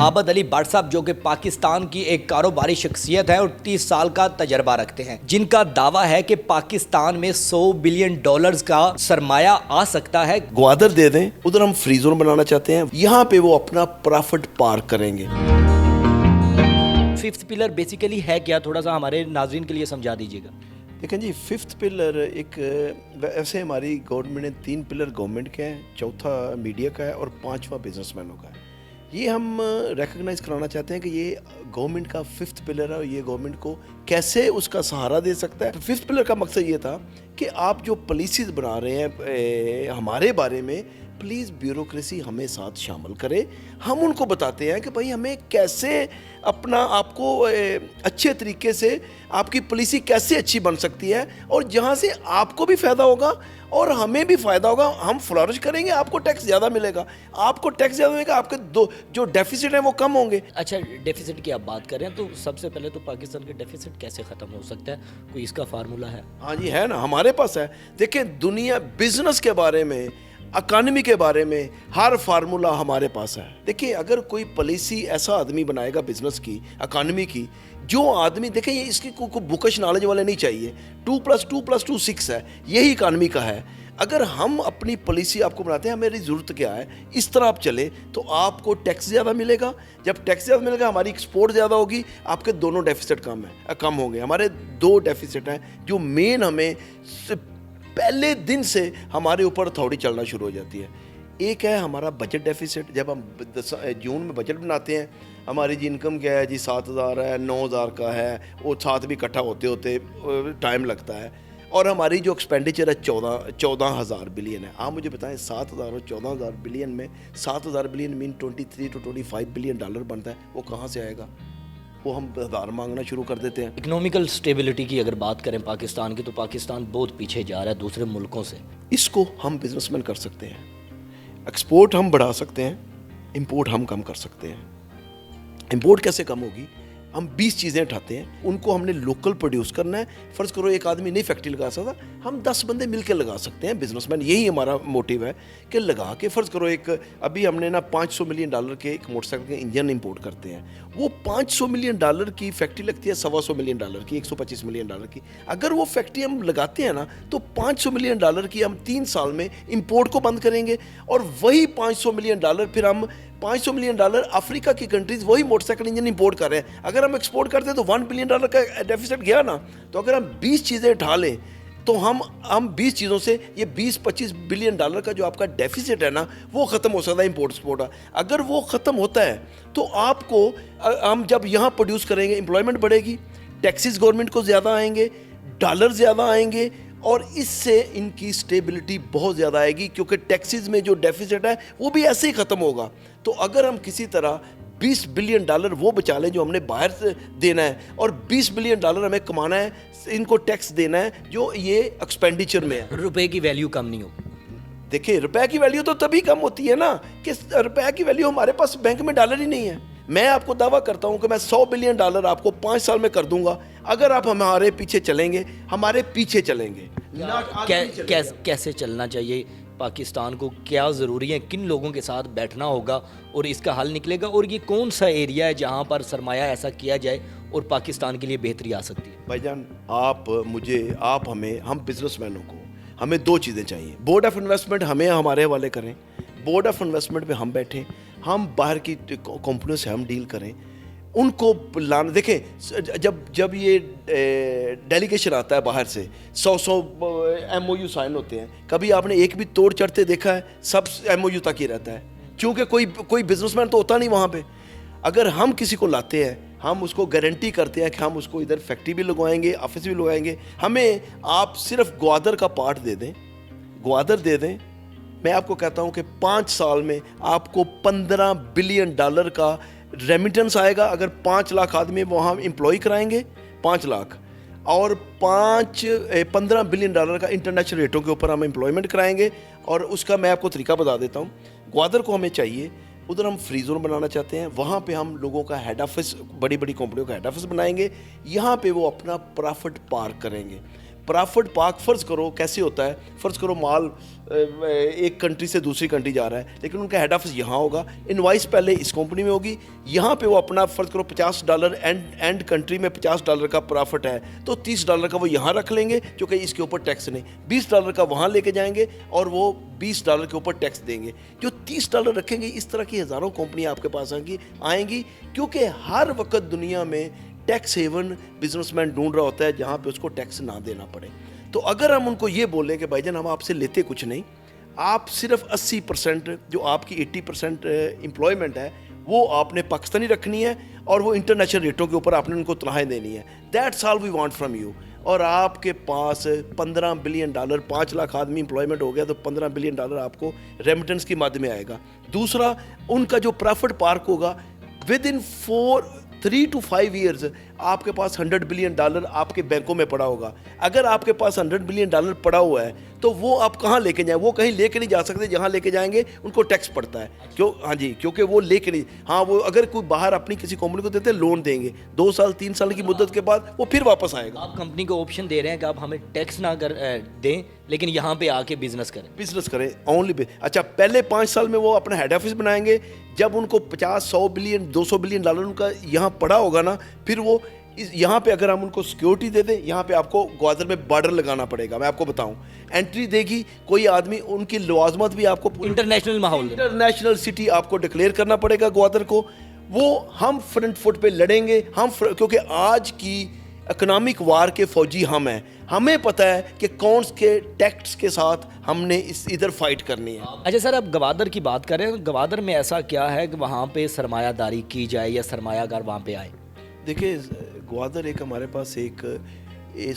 आबद अली भट्ट साहब जो कि पाकिस्तान की एक कारोबारी शख्सियत है और 30 साल का तजर्बा रखते हैं, जिनका दावा है कि पाकिस्तान में $100 बिलियन का सरमाया आ सकता है। ग्वादर दे दें, उधर हम फ्री जोन बनाना चाहते हैं, यहाँ पे वो अपना प्रॉफिट पार्क करेंगे। फिफ्थ पिलर बेसिकली है क्या, थोड़ा सा हमारे नाजरीन के लिए समझा दीजिएगा। देखें जी, फिफ्थ पिलर एक वैसे हमारी गवर्नमेंट ने 3 पिलर गवर्नमेंट के हैं, चौथा मीडिया का है और 5वां बिजनेसमैनों का है। ये हम रिकग्नाइज़ कराना चाहते हैं कि ये गवर्नमेंट का फिफ्थ पिलर है और ये गवर्नमेंट को कैसे उसका सहारा दे सकता है। फिफ्थ पिलर का मकसद ये था कि आप जो पॉलिसीज बना रहे हैं हमारे बारे में, प्लीज़ ब्यूरोक्रेसी हमें साथ शामिल करे। हम उनको बताते हैं कि भाई हमें कैसे अपना आपको अच्छे तरीके से आपकी पॉलिसी कैसे अच्छी बन सकती है और जहाँ से आपको भी फ़ायदा होगा और हमें भी फ़ायदा होगा, हम फ्लरिश करेंगे, आपको टैक्स ज़्यादा मिलेगा, आपको टैक्स ज़्यादा मिलेगा, आपके जो डेफिसिट है वो कम होंगे। अच्छा, डेफिसिट की आप बात कर रहे हैं तो सबसे पहले तो पाकिस्तान के डेफिसिट कैसे ख़त्म हो सकता है, कोई इसका फार्मूला है? हाँ जी, है ना, हमारे पास है। देखें, दुनिया बिजनेस के बारे में, इकानमी के बारे में हर फार्मूला हमारे पास है। देखिए, अगर कोई पॉलिसी ऐसा आदमी बनाएगा बिजनेस की, इकानमी की, जो आदमी, देखें ये इसकी कोई बुकिश नॉलेज वाले नहीं चाहिए। 2+2+2 6 है, यही इकानमी का है। अगर हम अपनी पॉलिसी आपको बनाते हैं, मेरी ज़रूरत क्या है, इस तरह आप चले तो आपको टैक्स ज़्यादा मिलेगा। जब टैक्स ज़्यादा मिलेगा, हमारी एक्सपोर्ट ज़्यादा होगी, आपके दोनों डेफिसिट कम होंगे। हमारे 2 डेफिसिट हैं जो मेन हमें पहले दिन से हमारे ऊपर अथॉरिटी चलना शुरू हो जाती है। एक है हमारा बजट डेफिसिट। जब हम जून में बजट बनाते हैं, हमारी जी इनकम क्या है जी, 7,000 है, 9,000 का है, वो 7 भी इकट्ठा होते होते टाइम लगता है। और हमारी जो एक्सपेंडिचर है 14,000 बिलियन है। आप मुझे बताएं, 7,000 और 14,000 बिलियन में 7,000 बिलियन मीन $23 to $25 बिलियन बनता है। वो कहाँ से आएगा? वो हम उधार मांगना शुरू कर देते हैं। इकोनॉमिकल स्टेबिलिटी की अगर बात करें पाकिस्तान की, तो पाकिस्तान बहुत पीछे जा रहा है दूसरे मुल्कों से। इसको हम बिजनेसमैन कर सकते हैं, एक्सपोर्ट हम बढ़ा सकते हैं, इंपोर्ट हम कम कर सकते हैं। इंपोर्ट कैसे कम होगी? हम 20 चीज़ें उठाते हैं, उनको हमने लोकल प्रोड्यूस करना है। फ़र्ज़ करो एक आदमी नहीं फैक्ट्री लगा सकता, हम 10 बंदे मिलकर लगा सकते हैं बिजनेसमैन। यही हमारा मोटिव है कि लगा के, फ़र्ज़ करो एक अभी हमने ना $500 मिलियन के एक मोटरसाइकिल के इंजन इंपोर्ट करते हैं। वो $500 मिलियन की फैक्ट्री लगती है $125 मिलियन की, $125 मिलियन की। अगर वो फैक्ट्री हम लगाते हैं ना, तो $500 मिलियन की हम 3 साल में इंपोर्ट को बंद करेंगे और वही $500 मिलियन फिर हम $500 मिलियन अफ्रीका की कंट्रीज वही मोटरसाइकिल इंजन इंपोर्ट कर रहे हैं। अगर हम एक्सपोर्ट करते हैं तो $1 बिलियन का डेफिसिट गया ना। तो अगर हम 20 चीज़ें उठा लें तो हम 20 चीज़ों से ये $20-25 बिलियन का जो आपका डेफिसिट है ना, वो ख़त्म हो सकता है इंपोर्ट एक्सपोर्ट का। अगर वो ख़त्म होता है तो आपको, हम जब यहाँ प्रोड्यूस करेंगे, एम्प्लॉयमेंट बढ़ेगी, टैक्सेस गवर्नमेंट को ज़्यादा आएंगे, डॉलर ज़्यादा आएंगे और इससे इनकी स्टेबिलिटी बहुत ज़्यादा आएगी, क्योंकि टैक्सेस में जो डेफिसिट है वो भी ऐसे ही ख़त्म होगा। तो अगर हम किसी तरह $20 बिलियन वो बचा लें जो हमने बाहर से देना है, और $20 बिलियन हमें कमाना है, इनको टैक्स देना है जो ये एक्सपेंडिचर में है। रुपए की वैल्यू कम नहीं होगी। देखिए, रुपए की वैल्यू तो तभी कम होती है ना कि रुपए की वैल्यू, हमारे पास बैंक में डॉलर ही नहीं है। मैं आपको दावा करता हूं कि मैं $100 बिलियन आपको 5 साल में कर दूंगा, अगर आप हमारे पीछे चलेंगे, हमारे पीछे चलेंगे। कैसे चलना चाहिए पाकिस्तान को, क्या ज़रूरी है, किन लोगों के साथ बैठना होगा और इसका हल निकलेगा, और ये कौन सा एरिया है जहां पर सरमाया ऐसा किया जाए और पाकिस्तान के लिए बेहतरी आ सकती है? भाईजान, हम बिजनेसमैनों को, हमें 2 चीज़ें चाहिए। बोर्ड ऑफ इन्वेस्टमेंट हमें हमारे हवाले करें, बोर्ड ऑफ इन्वेस्टमेंट में हम बैठें, हम बाहर की कंपनियों से हम डील करें, उनको लाना। देखें, जब ये डेलीगेशन आता है बाहर से, 100 MOU साइन होते हैं, कभी आपने एक भी तोड़ चढ़ते देखा है? सब MOU तक ही रहता है, क्योंकि कोई बिजनेसमैन तो होता नहीं वहाँ पे। अगर हम किसी को लाते हैं, हम उसको गारंटी करते हैं कि हम उसको इधर फैक्ट्री भी लगवाएंगे, ऑफिस भी लगवाएंगे। हमें आप सिर्फ ग्वादर का पार्ट दे दें, ग्वादर दे दें, मैं आपको कहता हूँ कि 5 साल में आपको $15 बिलियन का रेमिटेंस आएगा। अगर 5 लाख आदमी वहाँ एम्प्लॉय कराएंगे, 5 लाख, और 15 बिलियन का इंटरनेशनल रेटों के ऊपर हम एम्प्लॉयमेंट कराएंगे। और उसका मैं आपको तरीका बता देता हूँ। ग्वादर को हमें चाहिए, उधर हम फ्री जोन बनाना चाहते हैं, वहाँ पे हम लोगों का हेड ऑफिस, बड़ी बड़ी कंपनियों का हेड ऑफिस बनाएंगे, यहाँ पे वो अपना प्रॉफिट पार्क करेंगे। प्रॉफिट पार्क फ़र्ज़ करो कैसे होता है, फ़र्ज़ करो माल एक कंट्री से दूसरी कंट्री जा रहा है, लेकिन उनका हेड ऑफिस यहाँ होगा, इनवाइस पहले इस कंपनी में होगी, यहाँ पे वो अपना फ़र्ज़ करो $50 एंड कंट्री में $50 का प्रॉफिट है तो $30 का वो यहाँ रख लेंगे जो कि इसके ऊपर टैक्स नहीं, $20 का वहाँ लेके जाएंगे और वो $20 के ऊपर टैक्स देंगे। जो $30 रखेंगे, इस तरह की हज़ारों कंपनियाँ आपके पास आएंगी क्योंकि हर वक्त दुनिया में टैक्स हेवन बिजनेसमैन ढूंढ रहा होता है जहाँ पे उसको टैक्स ना देना पड़े। तो अगर हम उनको ये बोलें कि भाईजान हम आपसे लेते कुछ नहीं, आप सिर्फ 80% जो आपकी 80% एम्प्लॉयमेंट है वो आपने पाकिस्तानी रखनी है और वो इंटरनेशनल रेटों के ऊपर आपने उनको तनख्वाहें देनी है, that's all we want from you. और आपके पास $15 बिलियन, 5 लाख आदमी एम्प्लॉयमेंट हो गया तो $15 बिलियन आपको रेमिटेंस के माध्यम में आएगा। दूसरा, उनका जो प्रॉफिट पार्क होगा विद इन 3 to 5 years आपके पास $100 बिलियन आपके बैंकों में पड़ा होगा। अगर आपके पास $100 बिलियन पड़ा हुआ है तो वो आप कहाँ लेके जाएं? वो कहीं लेके नहीं जा सकते, जहाँ लेके जाएंगे उनको टैक्स पड़ता है। क्यों? हाँ जी, क्योंकि वो लेके नहीं, हाँ वो अगर कोई बाहर अपनी किसी कंपनी को देते हैं, लोन देंगे 2 साल 3 साल की मुद्दत के बाद वो फिर वापस आएगा। आप कंपनी को ऑप्शन दे रहे हैं कि आप हमें टैक्स ना कर दें, लेकिन यहाँ पे आके बिजनेस करें ओनली। अच्छा, पहले 5 साल में वो अपना हेड ऑफिस बनाएंगे, जब उनको 50, 100 बिलियन, $200 बिलियन उनका यहाँ पड़ा होगा ना, फिर वो यहाँ पे अगर हम उनको सिक्योरिटी दे दें, यहाँ पे आपको ग्वादर में बॉर्डर लगाना पड़ेगा। मैं आपको बताऊं, एंट्री देगी कोई आदमी, उनकी लवाजमत भी आपको इंटरनेशनल माहौल, इंटरनेशनल सिटी आपको डिक्लेयर करना पड़ेगा ग्वादर को। वो हम फ्रंट फुट पे लड़ेंगे क्योंकि आज की इकोनॉमिक वार के फौजी हम हैं, हमें पता है कि कौन के टैक्स के साथ हमने इधर फाइट करनी है। अच्छा सर, अब गवादर की बात करें, गवादर में ऐसा क्या है कि वहाँ पे सरमायादारी की जाए या सरमायागार वहाँ पे आए? देखिए, ग्वादर एक हमारे पास एक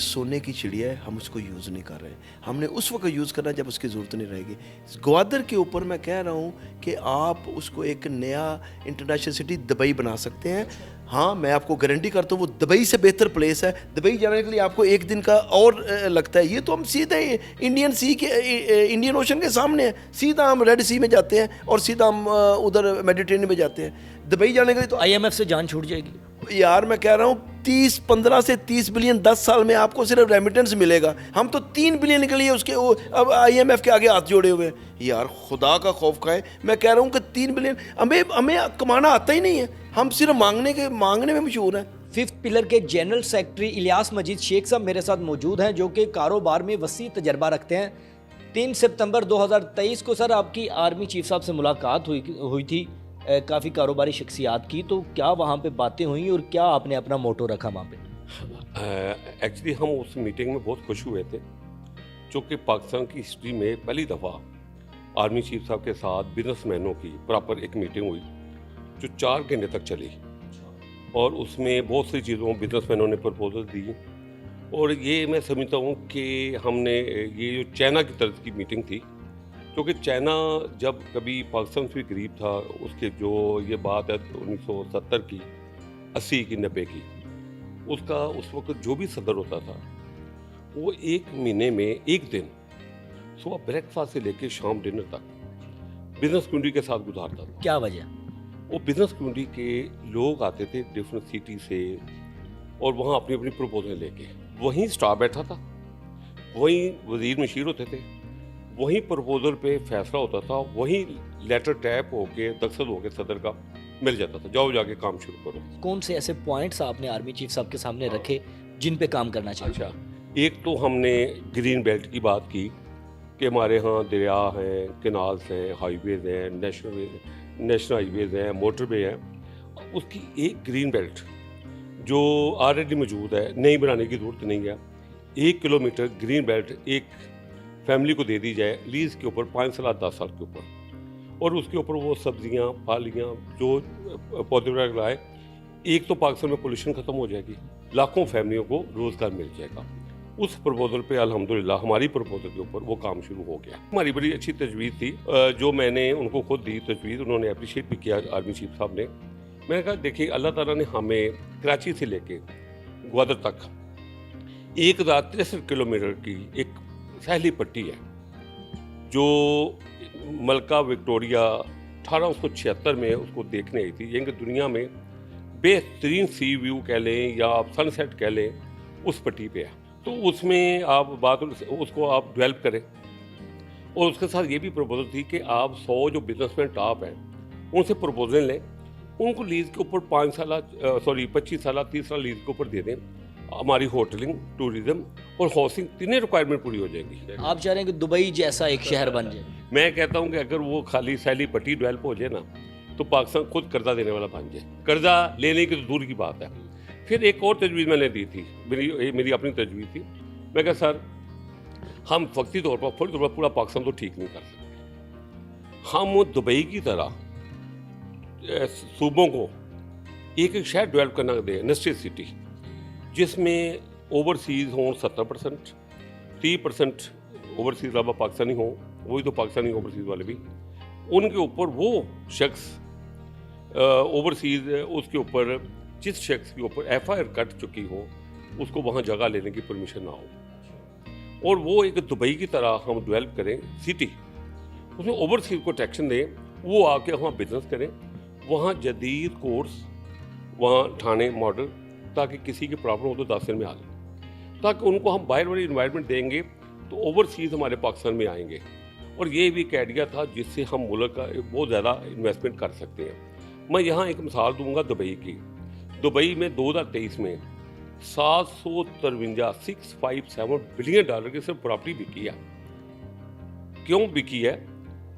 सोने की चिड़िया है, हम उसको यूज़ नहीं कर रहे हैं। हमने उस वक्त यूज़ करना जब उसकी ज़रूरत नहीं रहेगी। ग्वादर के ऊपर मैं कह रहा हूँ कि आप उसको एक नया इंटरनेशनल सिटी दुबई बना सकते हैं। हाँ, मैं आपको गारंटी करता हूँ वो दुबई से बेहतर प्लेस है। दुबई जाने के लिए आपको 1 दिन का और लगता है। ये तो हम सीधे इंडियन ओशन के सामने है, सीधा हम रेड सी में जाते हैं और सीधा हम उधर मेडिटेरेनियन में जाते हैं। दुबई जाने के लिए तो IMF से जान छूट जाएगी यार। मैं कह रहा हूँ 15 से 30 बिलियन 10 साल में आपको सिर्फ रेमिटेंस मिलेगा। हम तो 3 बिलियन के लिए उसके अब IMF के आगे हाथ जोड़े हुए हैं यार। खुदा का खौफ खाएं। मैं कह रहा हूँ कि 3 बिलियन हमें कमाना आता ही नहीं है, हम सिर्फ मांगने में मशहूर हैं। 5th पिलर के जनरल सेक्रेटरी इलियास मजीद शेख साहब मेरे साथ मौजूद हैं, जो कि कारोबार में वसी तजर्बा रखते हैं। 3 सितंबर 2023 को सर आपकी आर्मी चीफ साहब से मुलाकात हुई थी, काफ़ी कारोबारी शख्सियात की, तो क्या वहाँ पे बातें हुई और क्या आपने अपना मोटो रखा वहाँ पे? एक्चुअली हम उस मीटिंग में बहुत खुश हुए थे, जो कि पाकिस्तान की हिस्ट्री में पहली दफ़ा आर्मी चीफ साहब के साथ बिजनेसमैनों की प्रॉपर एक मीटिंग हुई जो 4 घंटे तक चली, और उसमें बहुत सी चीज़ों बिजनेसमैनों ने प्रपोजल दी। और ये मैं समझता हूँ कि हमने ये जो चाइना की तरफ की मीटिंग थी, क्योंकि चाइना जब कभी पाकिस्तान से भी करीब था, उसके जो ये बात है 1970 की, 80 की, 90 की, उसका उस वक्त जो भी सदर होता था वो 1 महीने में 1 दिन सुबह ब्रेकफास्ट से लेकर शाम डिनर तक बिजनेस कम्युनिटी के साथ गुजारता था। क्या वजह? वो बिजनेस कम्युनिटी के लोग आते थे डिफरेंट सिटी से और वहाँ अपनी अपनी प्रपोजल लेके, वहीं स्टाफ बैठा था, वहीं वजीर मशीर होते थे, वहीं प्रपोजल पे फैसला होता था, वहीं लेटर टैप होके दस्तखत होके सदर का मिल जाता था, जाओ जाके काम शुरू करो। कौन से ऐसे पॉइंट्स आपने आर्मी चीफ साहब के सामने रखे जिन पे काम करना चाहिए? अच्छा, एक तो हमने ग्रीन बेल्ट की बात की कि हमारे यहाँ दरिया हैं, कैनाल्स हैं, हाईवेज हैं, नेशनल हाईवेज हैं, मोटरवे हैं। उसकी एक ग्रीन बेल्ट जो ऑलरेडी मौजूद है, नई बनाने की ज़रूरत नहीं है। 1 किलोमीटर ग्रीन बेल्ट एक फैमिली को दे दी जाए लीज़ के ऊपर 5 साल 10 साल के ऊपर, और उसके ऊपर वो सब्जियां, फालियां, जो पौधे वगैरह लगाए, एक तो पाकिस्तान में पोल्यूशन ख़त्म हो जाएगी, लाखों फैमिलियों को रोज़गार मिल जाएगा। उस प्रपोजल पे अल्हम्दुलिल्लाह हमारी प्रपोजल के ऊपर वो काम शुरू हो गया। हमारी बड़ी अच्छी तजवीज़ थी जो मैंने उनको खुद दी तजवीज़, उन्होंने अप्रिशिएट भी किया आर्मी चीफ साहब ने। मैंने कहा देखिए, अल्लाह ताला ने हमें कराची से लेके ग्वादर तक 1063 किलोमीटर की एक सहली पट्टी है, जो मलका विक्टोरिया 1876 में उसको देखने आई थी। यानी कि दुनिया में बेहतरीन सी व्यू कह लें या आप सनसेट कह लें, उस पट्टी पे है। तो उसमें आप बात उसको आप डेवलप करें, और उसके साथ ये भी प्रपोजल थी कि आप 100 जो बिजनेसमैन टॉप हैं उनसे प्रपोजल लें, उनको लीज के ऊपर 25 साल 30 साल लीज के ऊपर दे दें। हमारी होटलिंग, टूरिज्म और हाउसिंग तीनों रिक्वायरमेंट पूरी हो जाएगी। आप चाह रहे हैं कि दुबई जैसा एक शहर बन जाए? मैं कहता हूँ कि अगर वो खाली सैली पट्टी डेवलप हो जाए ना, तो पाकिस्तान खुद कर्जा देने वाला बन जाए। कर्जा लेने की तो दूर की बात है। फिर एक और तजवीज़ मैंने दी थी, मेरी अपनी तजवीज़ थी। मैं कहा सर, हम वक्ती तौर पर फौरी तौर पर पूरा पाकिस्तान तो ठीक नहीं कर सकते। हम दुबई की तरह सूबों को एक एक शहर डेवलप करना दें, इंडस्ट्रियल सिटी, जिसमें ओवरसीज़ हों 70%, 30% ओवरसीज़ रबा पाकिस्तानी हों, वही तो पाकिस्तानी ओवरसीज़ वाले भी, उनके ऊपर वो शख्स ओवरसीज़ उसके ऊपर जिस शख्स के ऊपर FIR कट चुकी हो उसको वहाँ जगह लेने की परमिशन ना हो, और वो एक दुबई की तरह हम डेवलप करें सिटी, उसमें ओवरसीज़ को टैक्शन दें, वो आके वहाँ बिजनेस करें, वहाँ जदीद कोर्स, वहाँ थाने मॉडल, ताकि किसी की प्रॉब्लम हो तो 10 दिन में आ जाए, ताकि उनको हम बाहर वाली इन्वायरमेंट देंगे तो ओवरसीज़ हमारे पाकिस्तान में आएंगे। और ये भी एक आइडिया था जिससे हम मुल्क का बहुत ज़्यादा इन्वेस्टमेंट कर सकते हैं। मैं यहाँ एक मिसाल दूंगा दुबई की। दुबई में 2023 में 657 बिलियन डॉलर की सिर्फ प्रॉपर्टी बिकी है। क्यों बिकी है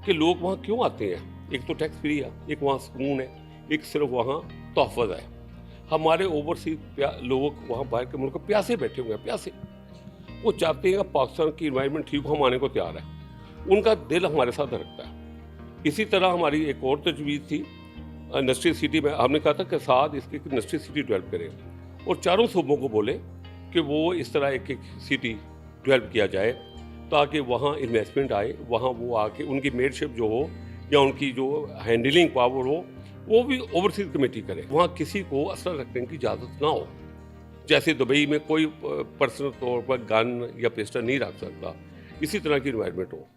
कि लोग वहाँ क्यों आते हैं? एक तो टैक्स फ्री है, एक वहाँ सुकून है, एक सिर्फ वहाँ तोहफ़्ज़ है। हमारे ओवरसीज लोग वहाँ बाहर के मुल्क प्यासे बैठे हुए हैं, प्यासे, वो चाहते हैं पाकिस्तान की इन्वायरमेंट ठीक हो, हम आने को तैयार है, उनका दिल हमारे साथ धड़कता है। इसी तरह हमारी एक और तजवीज़ थी इंडस्ट्रियल सिटी में, हमने कहा था कि साथ इसकी इंडस्ट्रियल सिटी डेवलप करें और चारों सूबों को बोले कि वो इस तरह एक एक सिटी डेवलप किया जाए ताकि वहाँ इन्वेस्टमेंट आए, वहाँ वो आके उनकी मेडशिप जो हो या उनकी जो हैंडलिंग पावर हो वो भी ओवरसीज कमेटी करे, वहाँ किसी को असर रखने की इजाज़त ना हो। जैसे दुबई में कोई पर्सनल तौर पर गन या पिस्टल नहीं रख सकता, इसी तरह की इन्वायरमेंट हो।